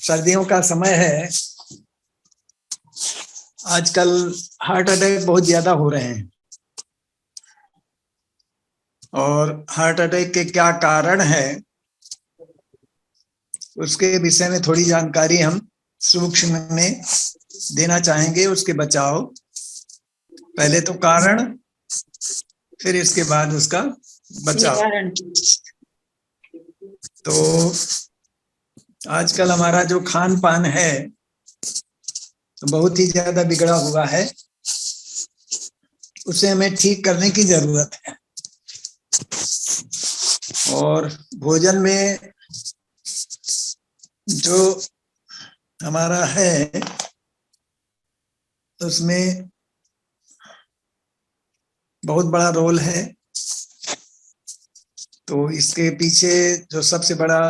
सर्दियों का समय है। आजकल हार्ट अटैक बहुत ज्यादा हो रहे हैं और हार्ट अटैक के क्या कारण है उसके विषय में थोड़ी जानकारी हम सूक्ष्म में देना चाहेंगे। उसके बचाव, पहले तो कारण, फिर इसके बाद उसका बचाव। तो आजकल हमारा जो खान पान है तो बहुत ही ज्यादा बिगड़ा हुआ है, उसे हमें ठीक करने की जरूरत है। और भोजन में जो हमारा है उसमें बहुत बड़ा रोल है। तो इसके पीछे जो सबसे बड़ा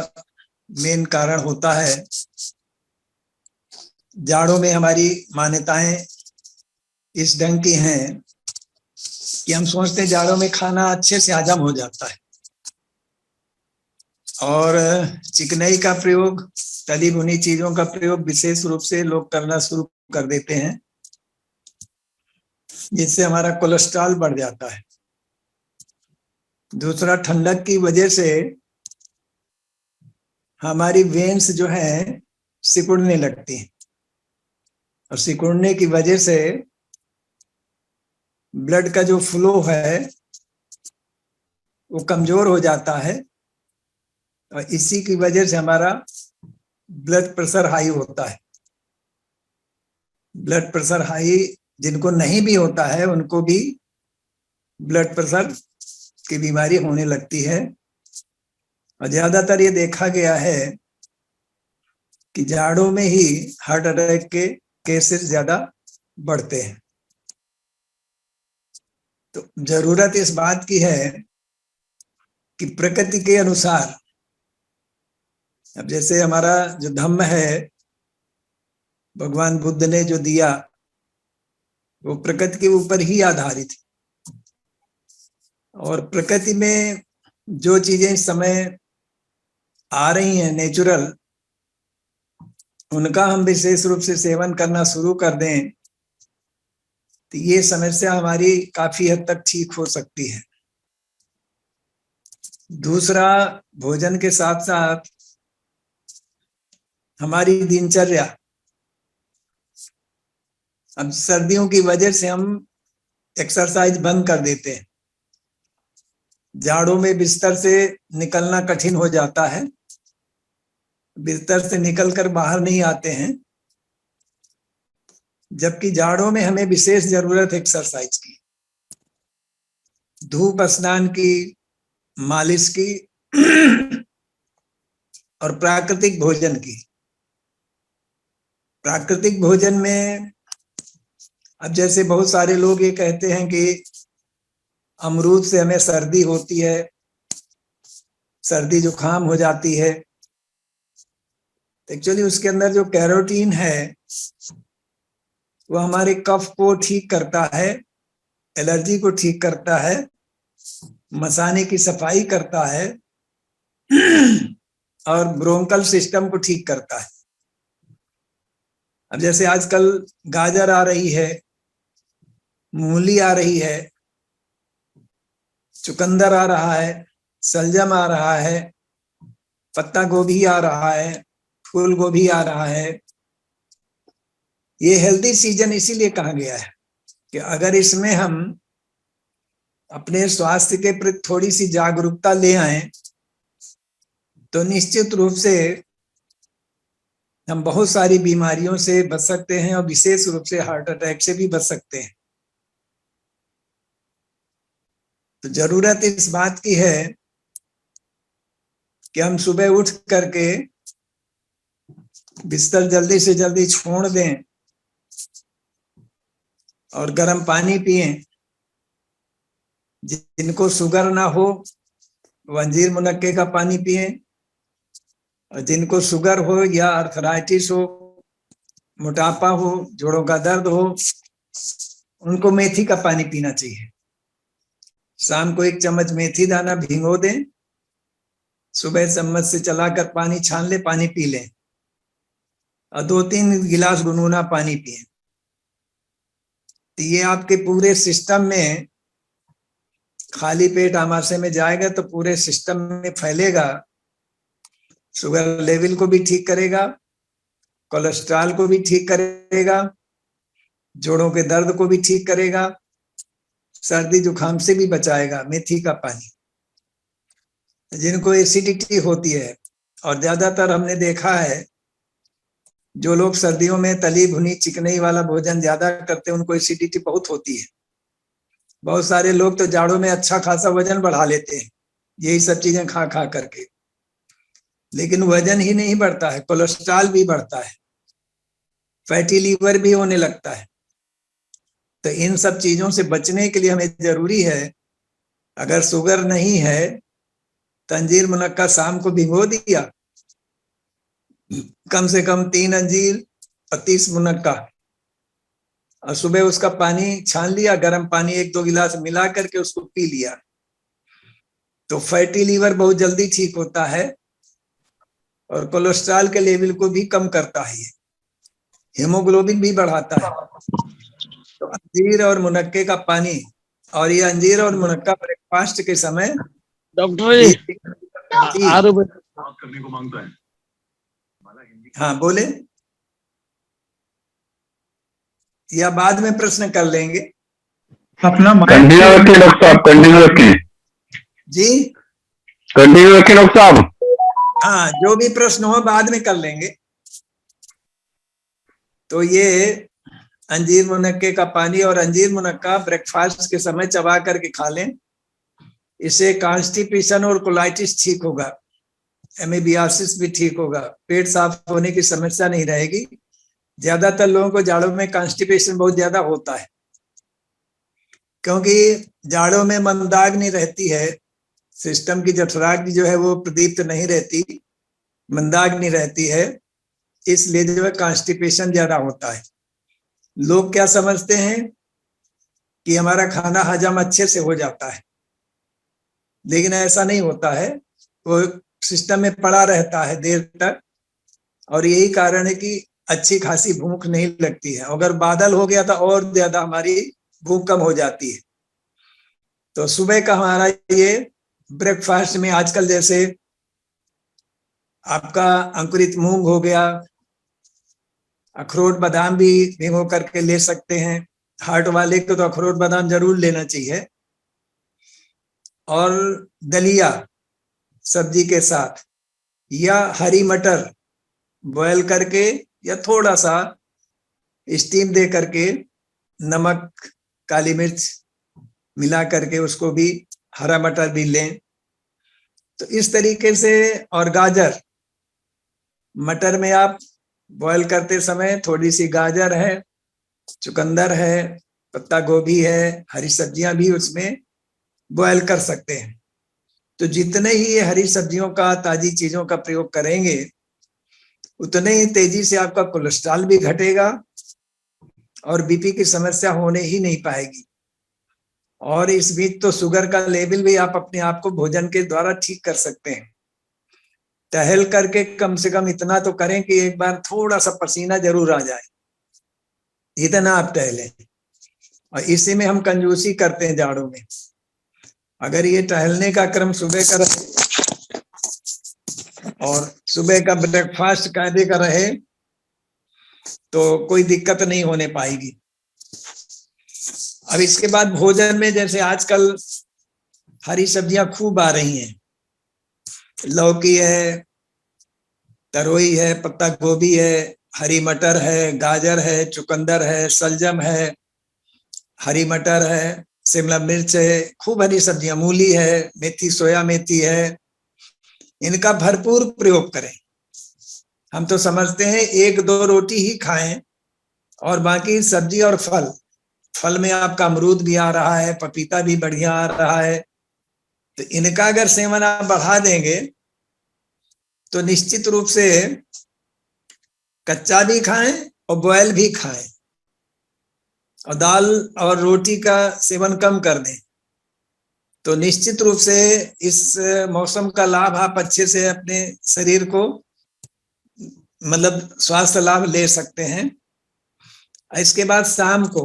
मेन कारण होता है, जाड़ों में हमारी मान्यताएं इस ढंग की हैं कि हम सोचते हैं जाड़ों में खाना अच्छे से हजम हो जाता है और चिकनाई का प्रयोग, तली भुनी चीजों का प्रयोग विशेष रूप से लोग करना शुरू कर देते हैं, जिससे हमारा कोलेस्ट्रॉल बढ़ जाता है। दूसरा, ठंडक की वजह से हमारी वेन्स जो है सिकुड़ने लगती हैं और सिकुड़ने की वजह से ब्लड का जो फ्लो है वो कमजोर हो जाता है और इसी की वजह से हमारा ब्लड प्रेशर हाई होता है। ब्लड प्रेशर हाई जिनको नहीं भी होता है उनको भी ब्लड प्रेशर की बीमारी होने लगती है। और ज्यादातर ये देखा गया है कि जाड़ों में ही हार्ट अटैक के केसेस ज्यादा बढ़ते हैं। तो जरूरत इस बात की है कि प्रकृति के अनुसार, अब जैसे हमारा जो धम्म है, भगवान बुद्ध ने जो दिया वो प्रकृति के ऊपर ही आधारित है। और प्रकृति में जो चीजें इस समय आ रही हैं नेचुरल, उनका हम विशेष रूप से सेवन करना शुरू कर दें तो ये समस्या हमारी काफी हद तक ठीक हो सकती है। दूसरा, भोजन के साथ साथ हमारी दिनचर्या, अब सर्दियों की वजह से हम एक्सरसाइज बंद कर देते हैं। जाड़ों में बिस्तर से निकलना कठिन हो जाता है, बिस्तर से निकलकर बाहर नहीं आते हैं, जबकि जाड़ों में हमें विशेष जरूरत है एक्सरसाइज की, धूप स्नान की, मालिश की और प्राकृतिक भोजन की। प्राकृतिक भोजन में अब जैसे बहुत सारे लोग ये कहते हैं कि अमरूद से हमें सर्दी होती है, सर्दी जुकाम हो जाती है। एक्चुअली उसके अंदर जो कैरोटीन है वो हमारे कफ को ठीक करता है, एलर्जी को ठीक करता है, मसाने की सफाई करता है और ब्रोंकल सिस्टम को ठीक करता है। अब जैसे आजकल गाजर आ रही है, मूली आ रही है, चुकंदर आ रहा है, सलजम आ रहा है, पत्ता गोभी आ रहा है, फूल गोभी आ रहा है। ये हेल्दी सीजन इसीलिए कहा गया है कि अगर इसमें हम अपने स्वास्थ्य के प्रति थोड़ी सी जागरूकता ले आए तो निश्चित रूप से हम बहुत सारी बीमारियों से बच सकते हैं और विशेष रूप से हार्ट अटैक से भी बच सकते हैं। तो जरूरत इस बात की है कि हम सुबह उठ करके बिस्तर जल्दी से जल्दी छोड़ दें और गर्म पानी पिएं। जिनको शुगर ना हो वो अंजीर मुनक्के का पानी पिएं, और जिनको शुगर हो या आर्थराइटिस हो, मोटापा हो, जोड़ों का दर्द हो, उनको मेथी का पानी पीना चाहिए। शाम को 1 चम्मच मेथी दाना भिगो दें, सुबह चम्मच से चलाकर पानी छान ले, पानी पी लें। और 2-3 गिलास गुनगुना पानी पिए। तो ये आपके पूरे सिस्टम में, खाली पेट आमाशय में जाएगा तो पूरे सिस्टम में फैलेगा, शुगर लेवल को भी ठीक करेगा, कोलेस्ट्रॉल को भी ठीक करेगा, जोड़ों के दर्द को भी ठीक करेगा, सर्दी जुकाम से भी बचाएगा। मेथी का पानी, जिनको एसिडिटी होती है, और ज्यादातर हमने देखा है जो लोग सर्दियों में तली भुनी चिकनाई वाला भोजन ज्यादा करते हैं उनको एसिडिटी बहुत होती है। बहुत सारे लोग तो जाड़ों में अच्छा खासा वजन बढ़ा लेते हैं यही सब चीजें खा खा करके, लेकिन वजन ही नहीं बढ़ता है, कोलेस्ट्रॉल भी बढ़ता है, फैटी लीवर भी होने लगता है। तो इन सब चीजों से बचने के लिए हमें जरूरी है, अगर शुगर नहीं है तो अंजीर मुनक्का शाम को भिगो दिया, कम से कम 3 अंजीर और 30 मुनक्का, और सुबह उसका पानी छान लिया, गर्म पानी 1-2 गिलास मिला करके उसको पी लिया, तो फैटी लीवर बहुत जल्दी ठीक होता है और कोलेस्ट्रॉल के लेवल को भी कम करता है, हीमोग्लोबिन भी बढ़ाता है। तो अंजीर और मुनक्के का पानी, और ये अंजीर और मुनक्का ब्रेकफास्ट के समय डॉक्टर जी करने को मांगता है। हाँ बोले, या बाद में प्रश्न कर लेंगे? अपना कंटिन्यू रखिए डॉक्टर साहब, कंटिन्यू रखिए जी, कंटिन्यू रखिए डॉक्टर साहब। हाँ जो भी प्रश्न हो बाद में कर लेंगे। तो ये अंजीर मुनक्के का पानी और अंजीर मुनक्का ब्रेकफास्ट के समय चबा करके खा लें, इससे कॉन्स्टिपेशन और कोलाइटिस ठीक होगा, एमीबियासिस भी ठीक होगा, पेट साफ होने की समस्या नहीं रहेगी। ज्यादातर लोगों को जाड़ों में कॉन्स्टिपेशन बहुत ज्यादा होता है, क्योंकि जाड़ों में मंदाग्नि रहती है, सिस्टम की जठराग्नि जो है वो प्रदीप्त नहीं रहती, मंदाग्नि रहती है, इसलिए जो है कॉन्स्टिपेशन ज्यादा होता है। लोग क्या समझते हैं कि हमारा खाना हजम अच्छे से हो जाता है, लेकिन ऐसा नहीं होता है, वो सिस्टम में पड़ा रहता है देर तक, और यही कारण है कि अच्छी खासी भूख नहीं लगती है। अगर बादल हो गया तो और ज्यादा हमारी भूख कम हो जाती है। तो सुबह का हमारा ये ब्रेकफास्ट में आजकल जैसे आपका अंकुरित मूंग हो गया, अखरोट बादाम भी भिगो करके ले सकते हैं, हार्ट वाले को तो अखरोट बादाम जरूर लेना चाहिए, और दलिया सब्जी के साथ, या हरी मटर बॉयल करके या थोड़ा सा स्टीम दे करके नमक काली मिर्च मिला करके उसको भी, हरा मटर भी लें। तो इस तरीके से, और गाजर, मटर में आप बॉयल करते समय थोड़ी सी गाजर है, चुकंदर है, पत्ता गोभी है, हरी सब्जियां भी उसमें बॉयल कर सकते हैं। तो जितने ही ये हरी सब्जियों का, ताजी चीजों का प्रयोग करेंगे उतने ही तेजी से आपका कोलेस्ट्रॉल भी घटेगा और बीपी की समस्या होने ही नहीं पाएगी। और इस बीच तो शुगर का लेवल भी आप अपने आप को भोजन के द्वारा ठीक कर सकते हैं। टहल करके कम से कम इतना तो करें कि एक बार थोड़ा सा पसीना जरूर आ जाए, इतना आप टहलें। और इसी में हम कंजूसी करते हैं जाड़ों में। अगर ये टहलने का क्रम सुबह का रहे और सुबह का ब्रेकफास्ट कायदे का रहे तो कोई दिक्कत नहीं होने पाएगी। अब इसके बाद भोजन में जैसे आजकल हरी सब्जियां खूब आ रही हैं, लौकी है, तरोई है, पत्ता गोभी है, हरी मटर है, गाजर है, चुकंदर है, सलजम है, हरी मटर है, शिमला मिर्च है, खूब हरी सब्जियां, मूली है, मेथी, सोया मेथी है, इनका भरपूर प्रयोग करें। हम तो समझते हैं 1-2 रोटी ही खाएं और बाकी सब्जी और फल, फल में आपका अमरूद भी आ रहा है, पपीता भी बढ़िया आ रहा है, तो इनका अगर सेवन आप बढ़ा देंगे तो निश्चित रूप से कच्चा भी खाएं और बॉयल भी खाएं, और दाल और रोटी का सेवन कम कर दें, तो निश्चित रूप से इस मौसम का लाभ आप अच्छे से अपने शरीर को मतलब स्वास्थ्य लाभ ले सकते हैं। इसके बाद शाम को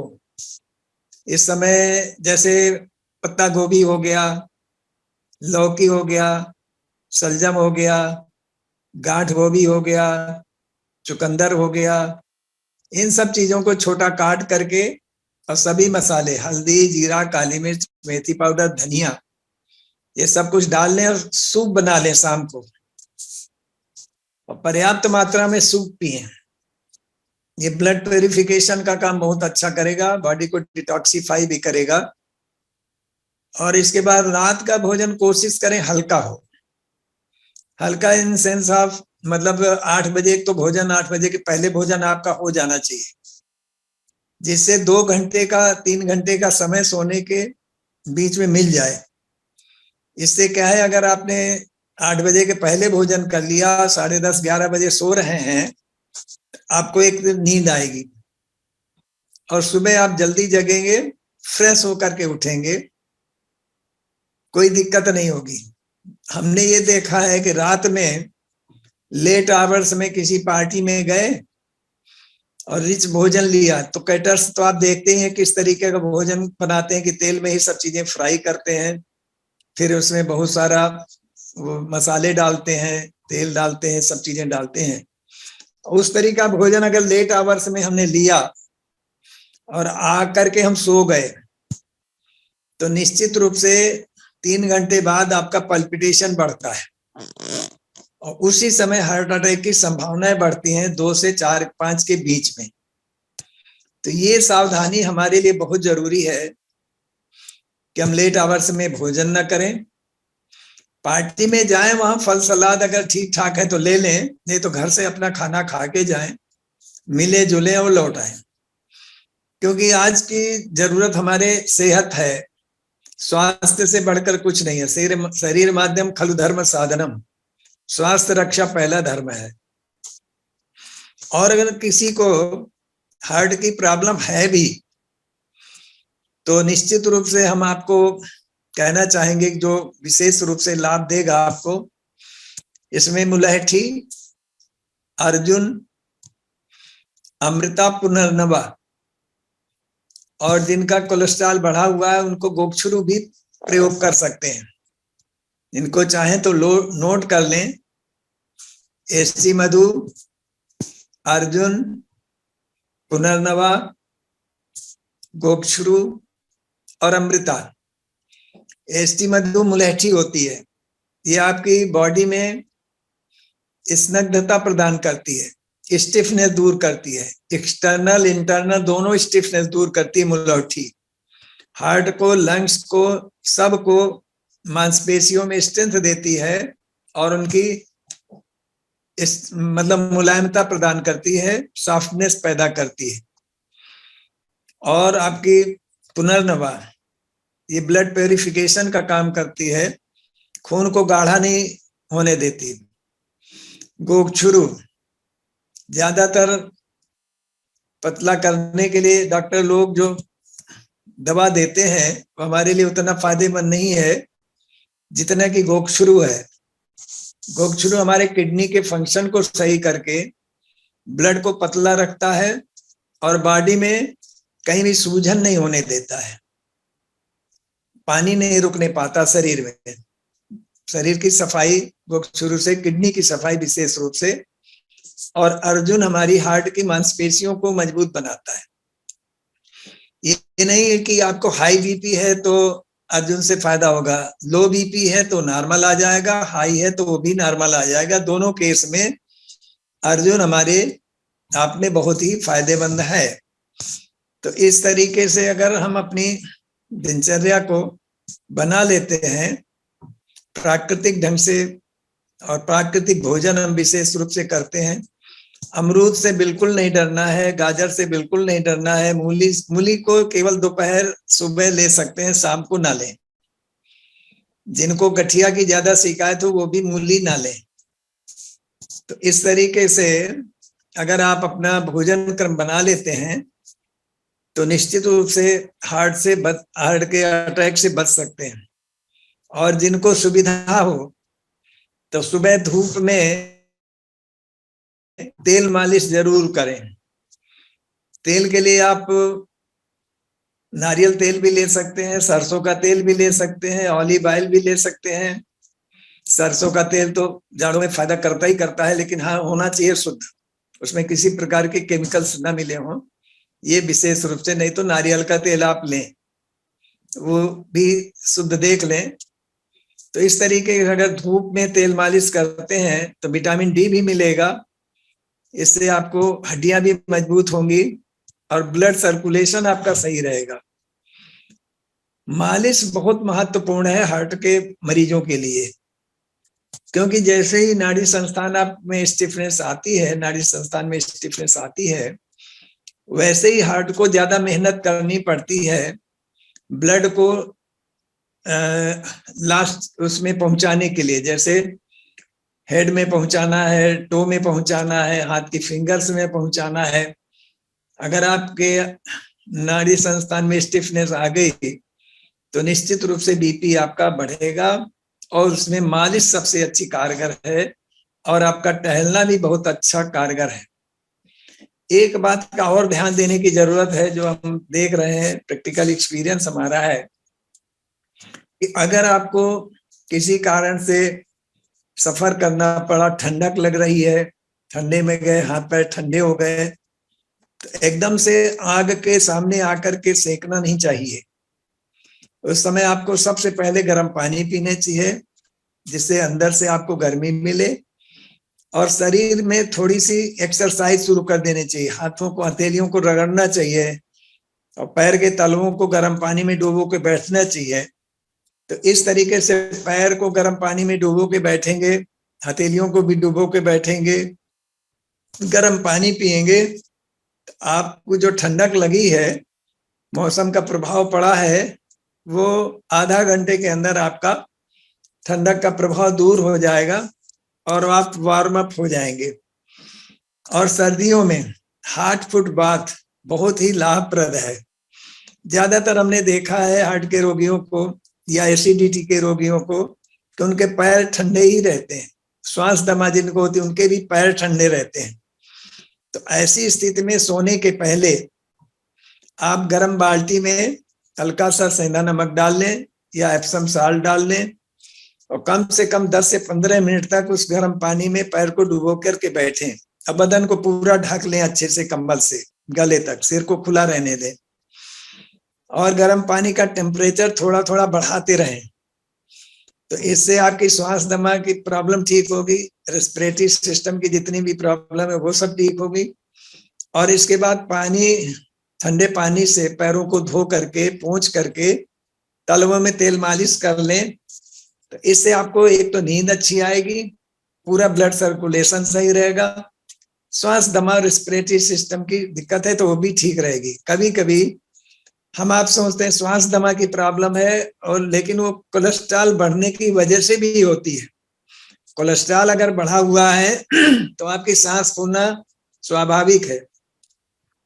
इस समय जैसे पत्ता गोभी हो गया, लौकी हो गया, सलजम हो गया, गांठ गोभी हो गया, चुकंदर हो गया, इन सब चीजों को छोटा काट करके और सभी मसाले हल्दी, जीरा, काली मिर्च, मेथी पाउडर, धनिया, ये सब कुछ डाल लें और सूप बना लें शाम को, और पर्याप्त मात्रा में सूप पिए। ये ब्लड प्यूरिफिकेशन का काम बहुत अच्छा करेगा, बॉडी को डिटॉक्सिफाई भी करेगा। और इसके बाद रात का भोजन कोशिश करें हल्का हो। हल्का इन सेंस ऑफ मतलब 8 बजे तो भोजन, 8 बजे के पहले भोजन आपका हो जाना चाहिए, जिससे 2 घंटे का 3 घंटे का समय सोने के बीच में मिल जाए। इससे क्या है, अगर आपने 8 बजे के पहले भोजन कर लिया, 10:30 11 बजे सो रहे हैं, आपको एक नींद आएगी और सुबह आप जल्दी जगेंगे, फ्रेश होकर के उठेंगे, कोई दिक्कत नहीं होगी। हमने ये देखा है कि रात में लेट आवर्स में किसी पार्टी में गए और रिच भोजन लिया, तो कैटर्स तो आप देखते हैं किस तरीके का भोजन बनाते हैं कि तेल में ही सब चीजें फ्राई करते हैं, फिर उसमें बहुत सारा वो मसाले डालते हैं, तेल डालते हैं, सब चीजें डालते हैं। उस तरीका भोजन अगर लेट आवर्स में हमने लिया और आकर के हम सो गए, तो निश्चित रूप से 3 घंटे बाद आपका पल्पिटेशन बढ़ता है और उसी समय हार्ट अटैक की संभावनाएं बढ़ती हैं 2 से 4-5 के बीच में। तो ये सावधानी हमारे लिए बहुत जरूरी है कि हम लेट आवर्स में भोजन न करें। पार्टी में जाएं, वहां फल सलाद अगर ठीक ठाक है तो ले लें, नहीं तो घर से अपना खाना खा के जाएं, मिले जुले और लौट आए। क्योंकि आज की जरूरत हमारे सेहत है, स्वास्थ्य से बढ़कर कुछ नहीं है। शरीर माध्यम खलु धर्म साधनम, स्वास्थ्य रक्षा पहला धर्म है। और अगर किसी को हार्ट की प्रॉब्लम है भी, तो निश्चित रूप से हम आपको कहना चाहेंगे कि जो विशेष रूप से लाभ देगा आपको, इसमें मुलहठी, अर्जुन, अमृता, पुनर्नवा, और जिनका कोलेस्ट्रॉल बढ़ा हुआ है उनको गोक्षुरु भी प्रयोग कर सकते हैं। इनको चाहें तो नोट कर लें, एसटी मधु, अर्जुन, पुनर्नवा, गोक्षुरु और अमृता। एसटी मधु मुलहठी होती है, ये आपकी बॉडी में स्निग्धता प्रदान करती है, स्टिफनेस दूर करती है, एक्सटर्नल इंटरनल दोनों स्टिफनेस दूर करती है मुलहठी। हार्ट को, लंग्स को, सबको मांसपेशियों में स्ट्रेंथ देती है और उनकी मतलब मुलायमता प्रदान करती है, सॉफ्टनेस पैदा करती है। और आपकी पुनर्नवा ये ब्लड प्यूरिफिकेशन का काम करती है, खून को गाढ़ा नहीं होने देती। गोक्षुरु ज्यादातर पतला करने के लिए डॉक्टर लोग जो दवा देते हैं वो हमारे लिए उतना फायदेमंद नहीं है जितना कि गोक्षुरु है। गोक्षुरु हमारे किडनी के फंक्शन को सही करके ब्लड को पतला रखता है और बॉडी में कहीं भी सूजन नहीं होने देता है, पानी नहीं रुकने पाता शरीर में। शरीर की सफाई गोक्षुरु से, किडनी की सफाई विशेष रूप से, और अर्जुन हमारी हार्ट की मांसपेशियों को मजबूत बनाता है। ये नहीं है कि आपको हाई बीपी है तो अर्जुन से फायदा होगा, लो बीपी है तो नॉर्मल आ जाएगा, हाई है तो वो भी नॉर्मल आ जाएगा। दोनों केस में अर्जुन हमारे आप में बहुत ही फायदेमंद है। तो इस तरीके से अगर हम अपनी दिनचर्या को बना लेते हैं प्राकृतिक ढंग से, और प्राकृतिक भोजन हम विशेष रूप से करते हैं, अमरूद से बिल्कुल नहीं डरना है, गाजर से बिल्कुल नहीं डरना है, मूली को केवल दोपहर सुबह ले सकते हैं, शाम को ना लें। जिनको गठिया की ज्यादा शिकायत हो वो भी मूली ना लें। तो इस तरीके से अगर आप अपना भोजन क्रम बना लेते हैं तो निश्चित रूप से हार्ट के अटैक से बच सकते हैं। और जिनको सुविधा हो तो सुबह धूप में तेल मालिश जरूर करें। तेल के लिए आप नारियल तेल भी ले सकते हैं, सरसों का तेल भी ले सकते हैं, ऑलिव ऑयल भी ले सकते हैं। सरसों का तेल तो जाड़ों में फायदा करता ही करता है, लेकिन हाँ होना चाहिए शुद्ध, उसमें किसी प्रकार के केमिकल्स ना मिले हों, ये विशेष रूप से। नहीं तो नारियल का तेल आप लें, वो भी शुद्ध देख लें। तो इस तरीके से अगर धूप में तेल मालिश करते हैं तो विटामिन डी भी मिलेगा, इससे आपको हड्डियां भी मजबूत होंगी और ब्लड सर्कुलेशन आपका सही रहेगा। मालिश बहुत महत्वपूर्ण है हार्ट के मरीजों के लिए, क्योंकि जैसे ही नाड़ी संस्थान आप में स्टिफनेस आती है, नाड़ी संस्थान में स्टिफनेस आती है, वैसे ही हार्ट को ज्यादा मेहनत करनी पड़ती है ब्लड को लास्ट उसमें पहुंचाने के लिए। जैसे हेड में पहुंचाना है, टो में पहुंचाना है, हाथ की फिंगर्स में पहुंचाना है। अगर आपके नाड़ी संस्थान में स्टिफनेस आ गई तो निश्चित रूप से बीपी आपका बढ़ेगा, और उसमें मालिश सबसे अच्छी कारगर है, और आपका टहलना भी बहुत अच्छा कारगर है। एक बात का और ध्यान देने की जरूरत है, जो हम देख रहे हैं, प्रैक्टिकल एक्सपीरियंस हमारा है, कि अगर आपको किसी कारण से सफर करना पड़ा, ठंडक लग रही है, ठंडे में गए, हाथ पैर ठंडे हो गए, तो एकदम से आग के सामने आकर के सेकना नहीं चाहिए। उस समय आपको सबसे पहले गर्म पानी पीने चाहिए, जिससे अंदर से आपको गर्मी मिले, और शरीर में थोड़ी सी एक्सरसाइज शुरू कर देनी चाहिए। हाथों को, हथेलियों को रगड़ना चाहिए, और पैर के तलवों को गर्म पानी में डुबो के बैठना चाहिए। तो इस तरीके से पैर को गर्म पानी में डुबो के बैठेंगे, हथेलियों को भी डुबो के बैठेंगे, गर्म पानी पिएंगे, तो आपको जो ठंडक लगी है, मौसम का प्रभाव पड़ा है, वो आधा घंटे के अंदर आपका ठंडक का प्रभाव दूर हो जाएगा और आप वार्म अप हो जाएंगे। और सर्दियों में हार्ट फुट बाथ बहुत ही लाभप्रद है। ज्यादातर हमने देखा है हार्ट के रोगियों को या एसिडिटी के रोगियों को कि उनके पैर ठंडे ही रहते हैं। श्वास दमा जिनको होती है उनके भी पैर ठंडे रहते हैं। तो ऐसी स्थिति में सोने के पहले आप गर्म बाल्टी में हल्का सा सेंधा नमक डाल लें या एप्सम साल्ट डाल लें, और कम से कम 10 से 15 मिनट तक उस गर्म पानी में पैर को डुबो करके बैठें। अब बदन को पूरा ढक लें अच्छे से, कंबल से गले तक, सिर को खुला रहने दें, और गर्म पानी का टेम्परेचर थोड़ा थोड़ा बढ़ाते रहें। तो इससे आपकी श्वास दमा की प्रॉब्लम ठीक होगी, रेस्पिरेटरी सिस्टम की जितनी भी प्रॉब्लम है वो सब ठीक होगी। और इसके बाद पानी, ठंडे पानी से पैरों को धो करके, पोंछ करके तलवों में तेल मालिश कर लें। तो इससे आपको एक तो नींद अच्छी आएगी, पूरा ब्लड सर्कुलेशन सही रहेगा, श्वास दमा रेस्पिरेटरी सिस्टम की दिक्कत है तो वो भी ठीक रहेगी। कभी कभी हम आप सोचते हैं श्वास दमा की प्रॉब्लम है, और लेकिन वो कोलेस्ट्रॉल बढ़ने की वजह से भी होती है। कोलेस्ट्रॉल अगर बढ़ा हुआ है तो आपकी सांस फूलना स्वाभाविक है,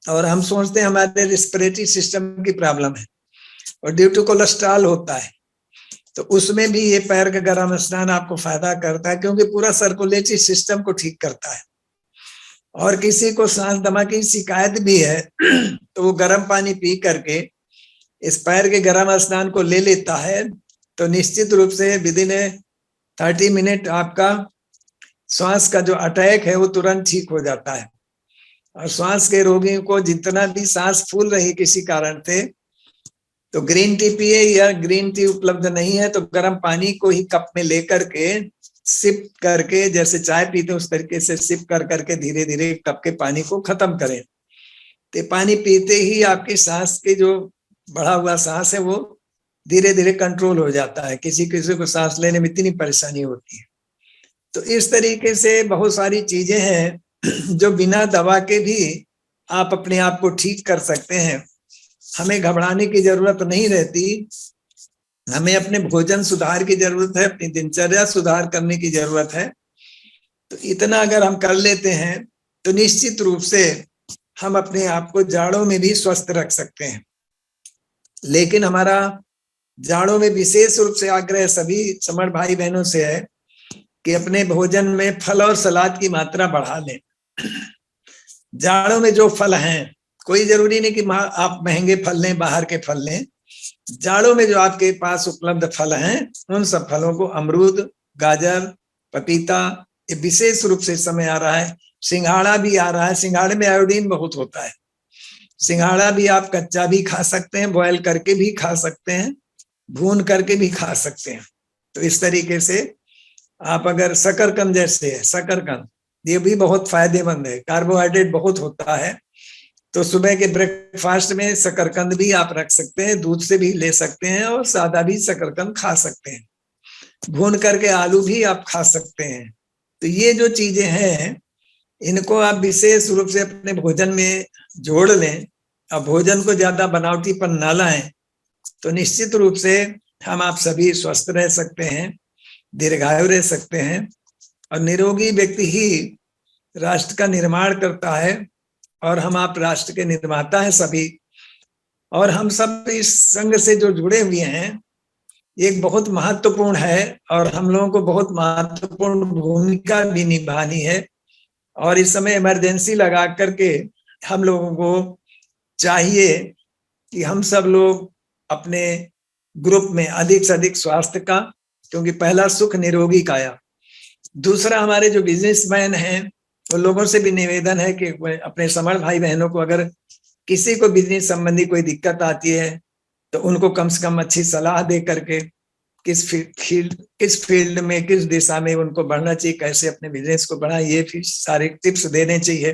और हम सोचते हैं हमारे रेस्पिरेटरी सिस्टम की प्रॉब्लम है, और ड्यू टू कोलेस्ट्रॉल होता है। तो उसमें भी ये पैर का गर्म स्नान आपको फायदा करता है, क्योंकि पूरा सर्कुलेटरी सिस्टम को ठीक करता है। और किसी को सांस दमा की शिकायत भी है तो वो गर्म पानी पी करके इस पैर के गर्म स्नान को ले लेता है, तो निश्चित रूप से विदिन 30 मिनट आपका श्वास का जो अटैक है वो तुरंत ठीक हो जाता है। और श्वास के रोगियों को जितना भी सांस फूल रही किसी कारण से, तो ग्रीन टी पिए, या ग्रीन टी उपलब्ध नहीं है तो गर्म पानी को ही कप में लेकर के सिप करके, जैसे चाय पीते उस तरीके से सिप कर करके धीरे धीरे कप के पानी को खत्म करें। तो पानी पीते ही आपकी सांस की जो बढ़ा हुआ सांस है वो धीरे धीरे कंट्रोल हो जाता है। किसी किसी को सांस लेने में इतनी परेशानी होती है। तो इस तरीके से बहुत सारी चीजें हैं जो बिना दवा के भी आप अपने आप को ठीक कर सकते हैं। हमें घबराने की जरूरत नहीं रहती, हमें अपने भोजन सुधार की जरूरत है, अपनी दिनचर्या सुधार करने की जरूरत है। तो इतना अगर हम कर लेते हैं तो निश्चित रूप से हम अपने आप को जाड़ों में भी स्वस्थ रख सकते हैं। लेकिन हमारा जाड़ों में विशेष रूप से आग्रह सभी समर भाई बहनों से है कि अपने भोजन में फल और सलाद की मात्रा बढ़ा लें। जाड़ों में जो फल हैं, कोई जरूरी नहीं कि आप महंगे फल लें, बाहर के फल लें। जाड़ों में जो आपके पास उपलब्ध फल हैं, उन सब फलों को, अमरूद, गाजर, पपीता, ये विशेष रूप से इस समय आ रहा है। सिंघाड़ा भी आ रहा है। सिंघाड़े में आयोडीन बहुत होता है। सिंघाड़ा भी आप कच्चा भी खा सकते हैं, बॉयल करके भी खा सकते हैं, भून करके भी खा सकते हैं। तो इस तरीके से आप अगर शकरकंद जैसे है, शकरकंद ये भी बहुत फायदेमंद है, कार्बोहाइड्रेट बहुत होता है। तो सुबह के ब्रेकफास्ट में शकरकंद भी आप रख सकते हैं, दूध से भी ले सकते हैं और सादा भी शकरकंद खा सकते हैं। भून करके आलू भी आप खा सकते हैं। तो ये जो चीजें हैं, इनको आप विशेष रूप से अपने भोजन में जोड़ लें। अब भोजन को ज्यादा बनावटीपन न लाएं, तो निश्चित रूप से हम आप सभी स्वस्थ रह सकते हैं, दीर्घायु रह सकते हैं। और निरोगी व्यक्ति ही राष्ट्र का निर्माण करता है, और हम आप राष्ट्र के निर्माता हैं सभी। और हम सब इस संघ से जो जुड़े हुए हैं, एक बहुत महत्वपूर्ण है, और हम लोगों को बहुत महत्वपूर्ण भूमिका भी निभानी है। और इस समय इमरजेंसी लगा करके हम लोगों को चाहिए कि हम सब लोग अपने ग्रुप में अधिक से अधिक स्वास्थ्य का, क्योंकि पहला सुख निरोगी काया। दूसरा, हमारे जो बिजनेसमैन हैं, तो लोगों से भी निवेदन है कि अपने समर्थ भाई बहनों को अगर किसी को बिजनेस संबंधी कोई दिक्कत आती है, तो उनको कम से कम अच्छी सलाह दे करके किस फील्ड में, किस दिशा में उनको बढ़ना चाहिए, कैसे अपने बिजनेस को बढ़ाएं, ये फिर सारे टिप्स देने चाहिए।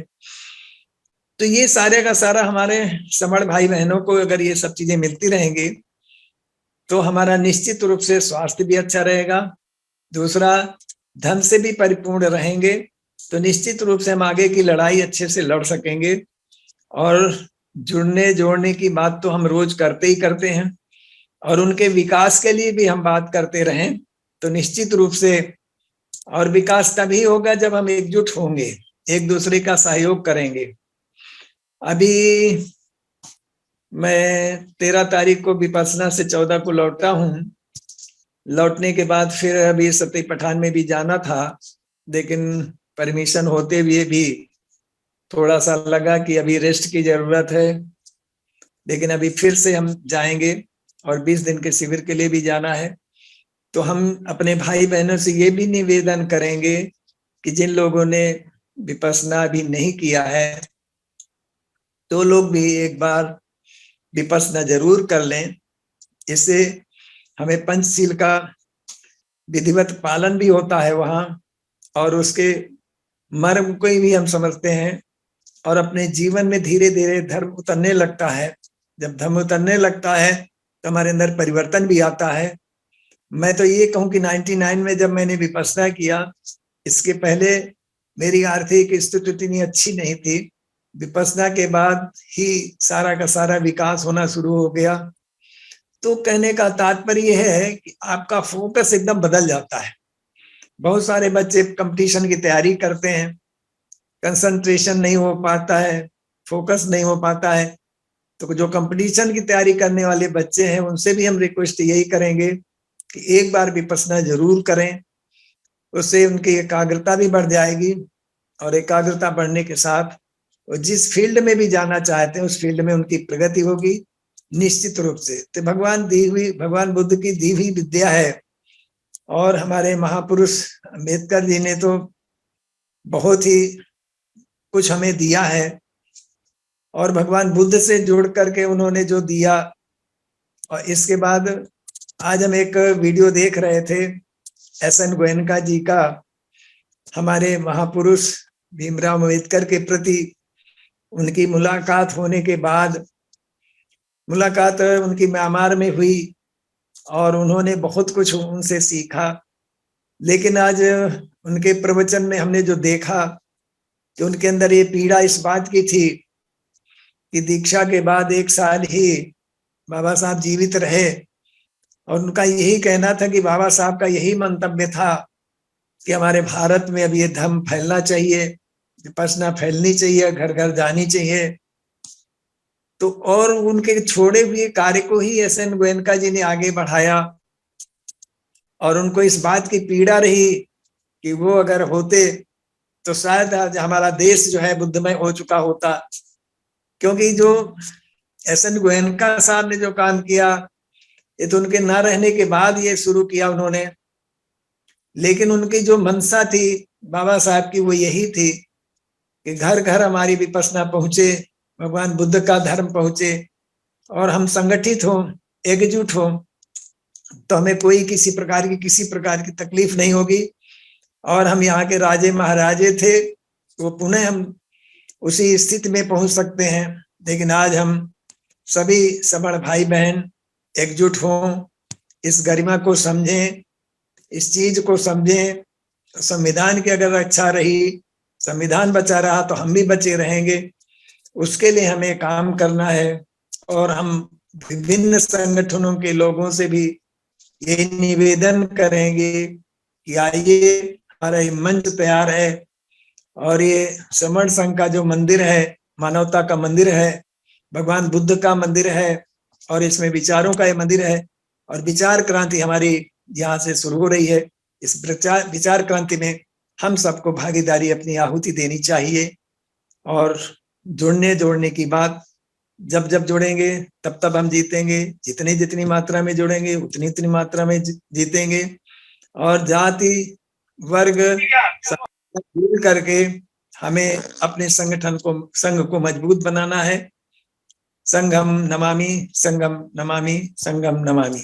तो ये सारे का सारा हमारे समर्थ भाई बहनों को अगर ये सब चीजें मिलती रहेंगी, तो हमारा निश्चित रूप से स्वास्थ्य भी अच्छा रहेगा। दूसरा, धन से भी परिपूर्ण रहेंगे, तो निश्चित रूप से हम आगे की लड़ाई अच्छे से लड़ सकेंगे। और जुड़ने जोड़ने की बात तो हम रोज करते ही करते हैं, और उनके विकास के लिए भी हम बात करते रहें, तो निश्चित रूप से, और विकास तभी होगा जब हम एकजुट होंगे, एक दूसरे का सहयोग करेंगे। अभी मैं 13 तारीख को विपश्यना से 14 को लौटा हूं। लौटने के बाद फिर अभी सती पठान में भी जाना था, लेकिन परमिशन होते हुए भी थोड़ा सा लगा कि अभी रेस्ट की जरूरत है। लेकिन अभी फिर से हम जाएंगे, और 20 दिन के शिविर के लिए भी जाना है। तो हम अपने भाई बहनों से ये भी निवेदन करेंगे कि जिन लोगों ने विपश्यना अभी नहीं किया है, तो लोग भी एक बार विपश्यना जरूर कर लें। इससे हमें पंचशील का विधिवत पालन भी होता है वहां, और उसके मर्म को भी हम समझते हैं, और अपने जीवन में धीरे धीरे धर्म उतरने लगता है। जब धर्म उतरने लगता है, तो हमारे अंदर परिवर्तन भी आता है। मैं तो ये कहूं कि 99 में जब मैंने विपश्यना किया, इसके पहले मेरी आर्थिक स्थिति इतनी अच्छी नहीं थी। विपश्यना के बाद ही सारा का सारा विकास होना शुरू हो गया। तो कहने का तात्पर्य है कि आपका फोकस एकदम बदल जाता है। बहुत सारे बच्चे कंपटीशन की तैयारी करते हैं, कंसंट्रेशन नहीं हो पाता है, फोकस नहीं हो पाता है। तो जो कंपटीशन की तैयारी करने वाले बच्चे हैं, उनसे भी हम रिक्वेस्ट यही करेंगे कि एक बार विपश्यना जरूर करें। उससे उनकी एकाग्रता भी बढ़ जाएगी, और एकाग्रता बढ़ने के साथ वो जिस फील्ड में भी जाना चाहते हैं, उस फील्ड में उनकी प्रगति होगी निश्चित रूप से। तो भगवान बुद्ध की दी हुई विद्या है, और हमारे महापुरुष अम्बेडकर जी ने तो बहुत ही कुछ हमें दिया है, और भगवान बुद्ध से जोड़ करके उन्होंने जो दिया। और इसके बाद आज हम एक वीडियो देख रहे थे SN गोयनका जी का, हमारे महापुरुष भीमराव अम्बेडकर के प्रति उनकी मुलाकात होने के बाद, मुलाकात उनकी म्यांमार में हुई, और उन्होंने बहुत कुछ उनसे सीखा। लेकिन आज उनके प्रवचन में हमने जो देखा कि उनके अंदर ये पीड़ा इस बात की थी कि दीक्षा के बाद 1 साल ही बाबा साहब जीवित रहे, और उनका यही कहना था कि बाबा साहब का यही मंतव्य था कि हमारे भारत में अब ये धर्म फैलना चाहिए, विपश्यना फैलनी चाहिए, घर घर जानी चाहिए। तो और उनके छोड़े हुए कार्य को ही SN गोयनका जी ने आगे बढ़ाया, और उनको इस बात की पीड़ा रही कि वो अगर होते तो शायद आज हमारा देश जो है बुद्धमय हो चुका होता। क्योंकि जो एस.एन. गोयनका साहब ने जो काम किया, ये तो उनके ना रहने के बाद ये शुरू किया उन्होंने, लेकिन उनकी जो मंशा थी बाबा साहब की, वो यही थी कि घर घर हमारी विपश्यना पहुंचे, भगवान बुद्ध का धर्म पहुंचे और हम संगठित हो, एकजुट हो, तो हमें कोई किसी प्रकार की तकलीफ नहीं होगी। और हम यहाँ के राजे महाराजे थे, वो पुनः हम उसी स्थिति में पहुंच सकते हैं। लेकिन आज हम सभी सवर्ण भाई बहन एकजुट हों, इस गरिमा को समझें, इस चीज को समझें। संविधान की अगर रक्षा रही, संविधान बचा रहा, तो हम भी बचे रहेंगे। उसके लिए हमें काम करना है। और हम विभिन्न संगठनों के लोगों से भी ये निवेदन करेंगे कि आइए, हमारा ये मंच तैयार है और ये समर्ण संघ का जो मंदिर है, मानवता का मंदिर है, भगवान बुद्ध का मंदिर है और इसमें विचारों का ये मंदिर है। और विचार क्रांति हमारी यहाँ से शुरू हो रही है। इस विचार क्रांति में हम सबको भागीदारी, अपनी आहुति देनी चाहिए। और जोड़ने की बात, जब जब जुड़ेंगे तब तब हम जीतेंगे। जितनी मात्रा में जुड़ेंगे उतनी मात्रा में जीतेंगे। और जाति वर्ग दूर करके हमें अपने संघ को मजबूत बनाना है। संघम नमामि, संघम नमामि, संघम नमामि।